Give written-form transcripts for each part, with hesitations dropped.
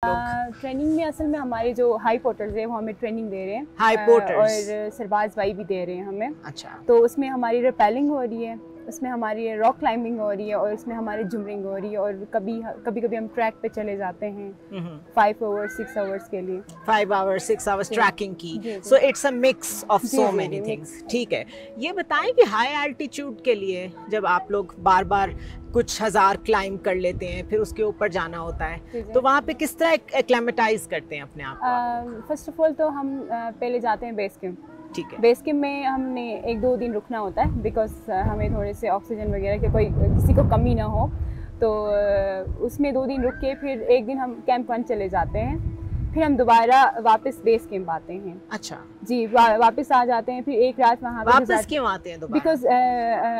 Training में असल में हमारे जो हाई पोर्टर्स है वो हमें ट्रेनिंग दे रहे हैं। हाई पोर्टर्स और सरबाज भाई भी दे रहे हैं हमें। अच्छा। तो उसमें हमारी रेपेलिंग हो रही है, उसमें हमारी रॉक क्लाइंबिंग हो रही है और उसमें हमारी जुमरिंग हो रही है। और कभी कभी हम ट्रैक पे चले जाते हैं 5 आवर्स 6 आवर्स के लिए। 5 आवर्स 6 आवर्स ट्रैकिंग की। जी, so it's a mix of जी, सो जी, मेनी जी, थिंग्स। ठीक है, ये बताएं कि हाई एल्टीट्यूड के लिए जब आप लोग बार बार कुछ हजार क्लाइंब कर लेते हैं, फिर उसके ऊपर जाना होता है, जी, जी। तो वहाँ पे किस तरह एक्लेमेटाइज करते हैं अपने आप को? फर्स्ट ऑफ ऑल तो हम पहले जाते हैं बेस कैंप। ठीक है। बेस कैंप में हमने 1-2 दिन रुकना होता है बिकॉज हमें थोड़े से ऑक्सीजन वगैरह के कोई किसी को कमी ना हो। तो उसमें 2 दिन रुक के फिर एक दिन हम कैंप 1 चले जाते हैं। फिर हम दोबारा वापस बेस कैंप आते हैं। अच्छा जी, वापस आ जाते हैं। फिर एक रात वहाँ वापस क्यों आते हैं दोबारा? बिकॉज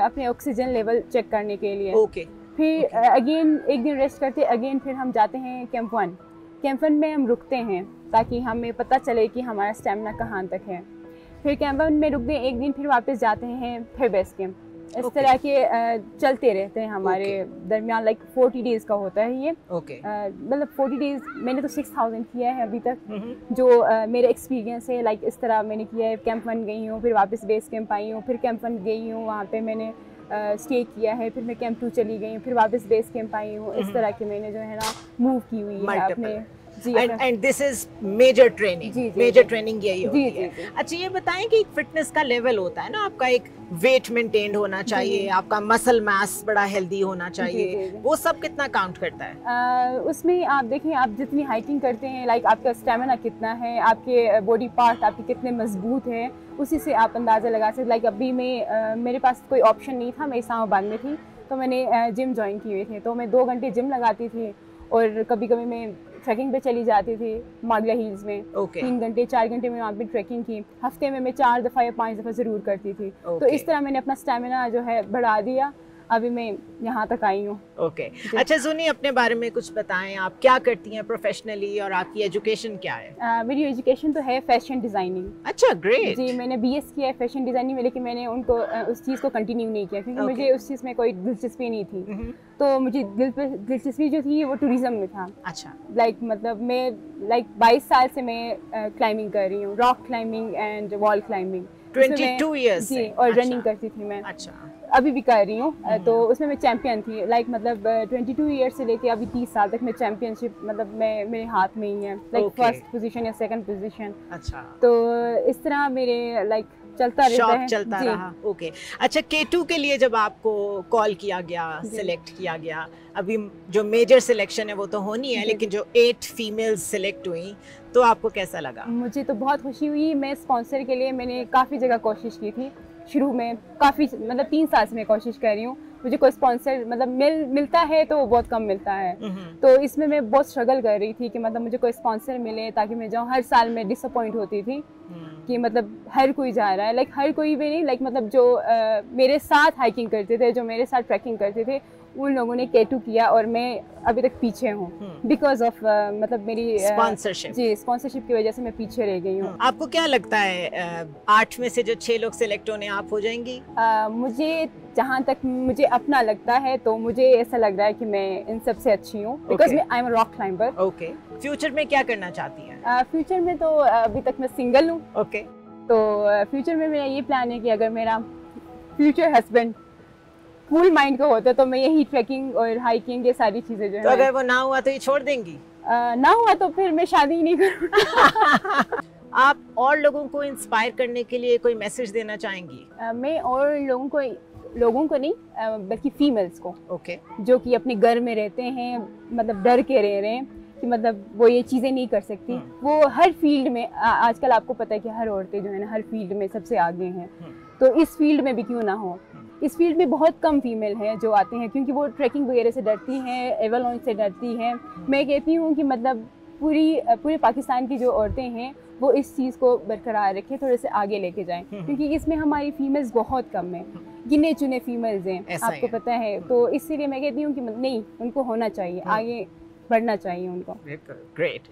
अपने ऑक्सीजन लेवल चेक करने के लिए। ओके। फिर अगेन एक दिन रेस्ट करते अगेन फिर हम जाते हैं कैंप 1। कैंप 1 में हम रुकते हैं ताकि हमें पता चले कि हमारा स्टेमिना कहाँ तक है। फिर कैंप 1 में रुक गए एक दिन, फिर वापस जाते हैं फिर बेस कैंप। इस तरह के चलते रहते हैं हमारे दरमियान। लाइक 40 डेज का होता है ये। मतलब 40 डेज मैंने तो 6000 किया है अभी तक। जो मेरा एक्सपीरियंस है लाइक इस तरह मैंने किया है। कैंप 1 गई हूँ, फिर वापस बेस कैंप आई हूँ, फिर कैंप 1 गई हूँ, वहाँ पे मैंने स्टे किया है। फिर मैं कैंप 2 चली गई हूँ, फिर वापस बेस कैंप आई हूँ। इस तरह के मैंने जो है ना मूव की हुई है अपने। And this is major training. Major training यही होती है। अच्छा, ये बताएं कि फिटनेस का लेवल होता है ना आपका, एक वेट मेंटेन होना चाहिए, आपका मसल मास बड़ा हेल्दी होना चाहिए, वो सब कितना काउंट करता है? उसमें आप देखें, आप जितनी हाइकिंग करते हैं लाइक आपका स्टेमिना कितना है, आपके बॉडी पार्ट आपके कितने मजबूत हैं, उसी से आप अंदाज़ा लगा सकते। लाइक अभी मैं मेरे पास कोई ऑप्शन नहीं था, मैं इस्लामाबाद में थी तो मैंने जिम ज्वाइन किए थे। तो मैं 2 घंटे जिम लगाती थी और कभी कभी मैं ट्रैकिंग पे चली जाती थी मागला हिल्स में। 3 घंटे 4 घंटे में वहाँ पे ट्रैकिंग की। हफ्ते में मैं 4 दफ़ा या 5 दफ़ा ज़रूर करती थी। तो इस तरह मैंने अपना स्टेमिना जो है बढ़ा दिया। अभी मैं यहाँ तक आई हूँ। ओके। अच्छा सुनी, अपने बारे में कुछ बताएं, आप क्या करती हैं प्रोफेशनली और आपकी एजुकेशन क्या है? मेरी एजुकेशन तो है फैशन डिज़ाइनिंग। अच्छा, ग्रेट। जी, मैंने BS किया है फैशन डिज़ाइनिंग में, लेकिन मैंने उनको उस चीज़ को कंटिन्यू नहीं किया क्योंकि मुझे उस चीज़ में कोई दिलचस्पी नहीं थी। तो मुझे दिलचस्पी जो थी वो टूरिज्म में था। अच्छा। लाइक मतलब मैं 22 साल से मैं क्लाइंबिंग कर रही हूँ, rock climbing and wall climbing. 22 years जी, और रनिंग करती थी मैं। अच्छा। अभी भी कर रही हूँ। तो उसमें मैं चैंपियन थी। लाइक मतलब 22 ईयर्स से लेके अभी 30 साल तक मैं चैंपियनशिप मतलब मैं मेरे हाथ में ही है। लाइक फर्स्ट पोजीशन या सेकंड पोजीशन। अच्छा। तो इस तरह मेरे लाइक चलता रहता है। चलता रहा। ओके। अच्छा, K2 के लिए जब आपको कॉल किया गया, सिलेक्ट किया गया, अभी जो मेजर सिलेक्शन है वो तो होनी है, लेकिन जो 8 फीमेल्स सिलेक्ट हुई, तो आपको कैसा लगा? मुझे तो बहुत खुशी हुई। मैं स्पॉन्सर के लिए मैंने काफ़ी जगह कोशिश की थी शुरू में, काफ़ी मतलब 3 साल से मैं कोशिश कर रही हूँ। मुझे कोई स्पॉन्सर मतलब मिलता है तो बहुत कम मिलता है। तो इसमें मैं बहुत स्ट्रगल कर रही थी कि मतलब मुझे कोई स्पॉन्सर मिले ताकि मैं जाऊँ। हर साल मैं डिसअपॉइंट होती थी कि मतलब हर कोई जा रहा है। लाइक हर कोई भी नहीं, लाइक मतलब जो मेरे साथ हाइकिंग करते थे, जो मेरे साथ ट्रैकिंग करते थे, उन लोगों ने K2 किया और मैं अभी तक पीछे हूँ बिकॉज ऑफ मतलब मेरी स्पॉन्सरशिप। जी, स्पॉन्सरशिप की वजह से मैं पीछे रह गई हूँ। आपको क्या लगता है 8 में से जो 6 लोग सिलेक्ट होने, आप हो जाएंगी? मुझे जहाँ तक मुझे अपना लगता है तो मुझे ऐसा लग रहा है कि मैं इन सब से अच्छी हूँ बिकॉज मैं I am a rock climber. Okay. Future में क्या करना चाहती हैं? फ्यूचर में तो अभी तक मैं सिंगल हूँ। ओके। तो फ्यूचर में मेरा ये प्लान है कि अगर मेरा फ्यूचर हस्बैंड कूल माइंड का होता तो मैं यही ट्रैकिंग और हाइकिंग ये सारी चीजें जो है। तो अगर वो ना हुआ तो ये छोड़ देंगी? ना हुआ तो फिर मैं शादी ही नहीं करूँगी। आप और लोगों को इंस्पायर करने के लिए कोई मैसेज देना चाहेंगी? मैं और लोगों को नहीं बल्कि फीमेल्स को, जो कि अपने घर में रहते हैं, मतलब डर के रह रहे हैं कि मतलब वो ये चीज़ें नहीं कर सकती। वो हर फील्ड में आजकल आपको पता है कि हर औरतें जो है ना हर फील्ड में सबसे आगे हैं। तो इस फील्ड में भी क्यों ना हो। इस फील्ड में बहुत कम फीमेल हैं जो आते हैं क्योंकि वो ट्रैकिंग वगैरह से डरती हैं, एवलांच से डरती हैं। मैं कहती हूँ कि मतलब पूरे पाकिस्तान की जो औरतें हैं वो इस चीज़ को बरकरार रखें, थोड़े से आगे लेके जाएं क्योंकि इसमें हमारी फीमेल्स बहुत कम हैं, गिने चुने फीमेल्स हैं, आपको पता है। तो इसीलिए मैं कहती हूँ कि नहीं, उनको होना चाहिए, आगे बढ़ना चाहिए उनको। ग्रेट।